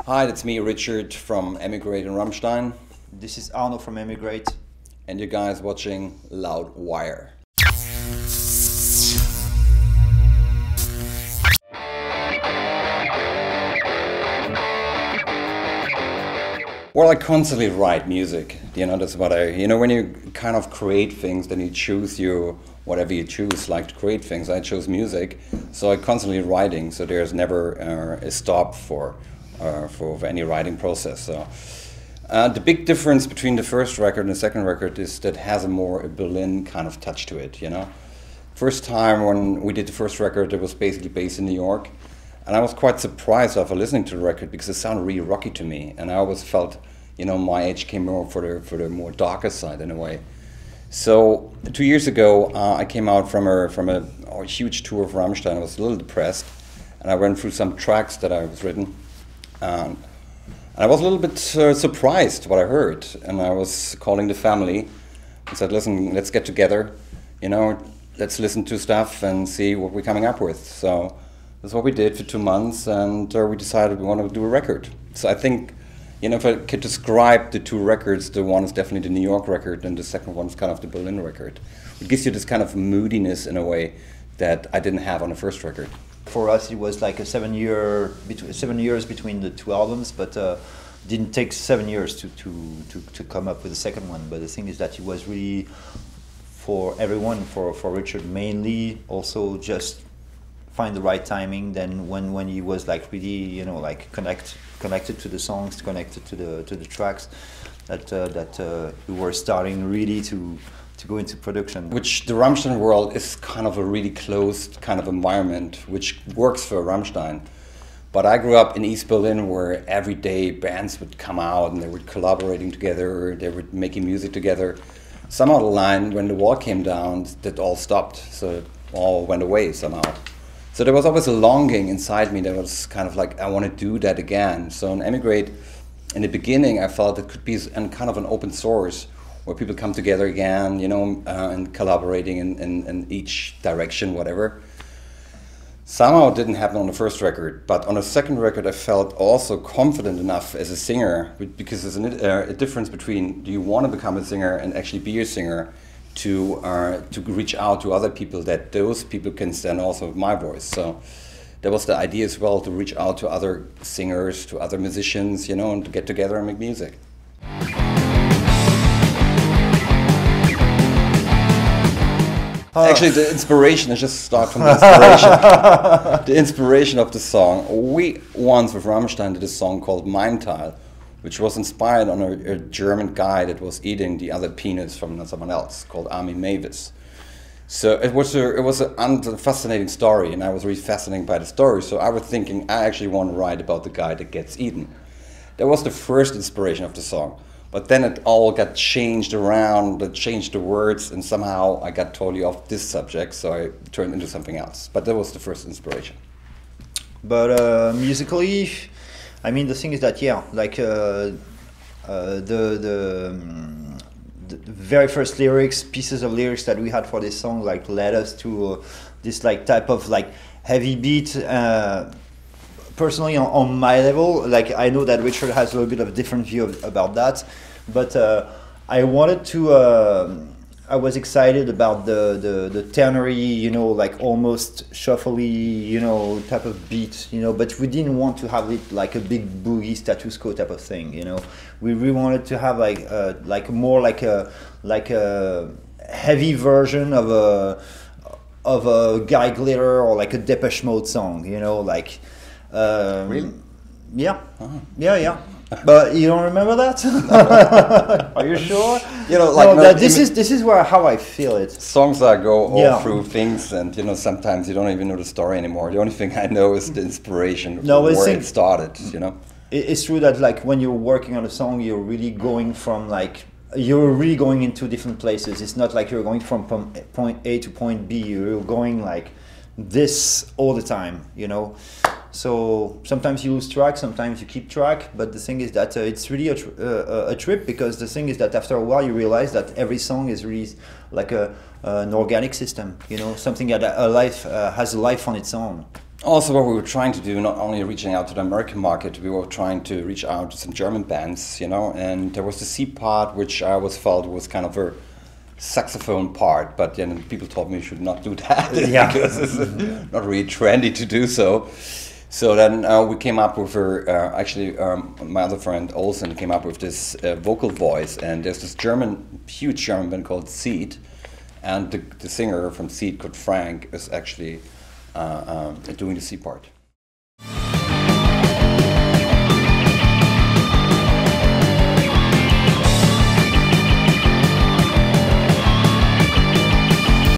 Hi, it's me, Richard from Emigrate in Rammstein. This is Arnaud from Emigrate. And you guys watching Loud Wire. Well, I constantly write music. That's what when you kind of create things, then you choose whatever you choose, like to create things. I chose music, so I'm constantly writing, so there's never a stop for any writing process. So the big difference between the first record and the second record is that it has a more Berlin kind of touch to it, First time when we did the first record, it was basically based in New York. And I was quite surprised after listening to the record because it sounded really rocky to me. And I always felt, my age came more for the more darker side in a way. So 2 years ago, I came out from a huge tour of Rammstein. I was a little depressed. And I went through some tracks that I was written. And I was a little bit surprised what I heard. And I was calling the family and said, listen, let's get together. Let's listen to stuff and see what we're coming up with. So that's what we did for 2 months, and we decided we want to do a record. So I think, if I could describe the two records, the one is definitely the New York record, and the second one is kind of the Berlin record. It gives you this kind of moodiness in a way that I didn't have on the first record. For us, it was like 7 years between the two albums, but didn't take 7 years to come up with the second one. But the thing is that it was really for everyone, for Richard mainly, also just find the right timing. Then when he was like really connected to the songs, connected to the tracks, that we were starting really to go into production. Which the Rammstein world is kind of a really closed kind of environment, which works for Rammstein. But I grew up in East Berlin, where every day bands would come out and they were collaborating together, they were making music together. Somehow the line, when the wall came down, that all stopped, so it all went away somehow. So there was always a longing inside me that was kind of like, I want to do that again. So in Emigrate, in the beginning, I felt it could be kind of an open source where people come together again, and collaborating in each direction, whatever. Somehow it didn't happen on the first record, but on the second record I felt also confident enough as a singer, because there's a difference between do you want to become a singer and actually be a singer, to reach out to other people, that those people can stand also with my voice. So that was the idea as well, to reach out to other singers, to other musicians, and to get together and make music. Actually, the inspiration, let's just start from the inspiration. The inspiration of the song. We once with Rammstein did a song called Meintal, which was inspired on a German guy that was eating the other penis from someone else, called Armin Mavis. So it was a fascinating story, and I was really fascinated by the story. So I was thinking, I actually want to write about the guy that gets eaten. That was the first inspiration of the song. But then it all got changed around, it changed the words, and somehow I got totally off this subject, so I turned into something else. But that was the first inspiration. But musically, I mean, the thing is that, the very first pieces of lyrics that we had for this song, led us to this type of heavy beat. Personally, on my level, I know that Richard has a little bit of a different view about that, but I wanted to. I was excited about the ternary, almost shuffly, type of beat, but we didn't want to have it like a big boogie status quo type of thing, We really wanted to have more like a heavy version of a Guy Glitter or a Depeche Mode song, Really? Yeah. Oh. Yeah. But you don't remember that? Are you sure? This is how I feel it. Songs that go all through things, and sometimes you don't even know the story anymore. The only thing I know is the inspiration, where it started. It's true that when you're working on a song, you're really going from you're really going into different places. It's not like you're going from point A to point B. You're going this all the time, So sometimes you lose track, sometimes you keep track, but the thing is that it's really a trip, because the thing is that after a while you realize that every song is really like an organic system, something that has a life on its own. Also, what we were trying to do, not only reaching out to the American market, we were trying to reach out to some German bands, you know, and there was the C part, which I always felt was kind of a saxophone part, but then people told me you should not do that Yeah. because it's not really trendy to do so. So then we came up with my other friend Olsen came up with this vocal voice, and there's this huge German band called Seed, and the singer from Seed, called Frank, is actually doing the C part.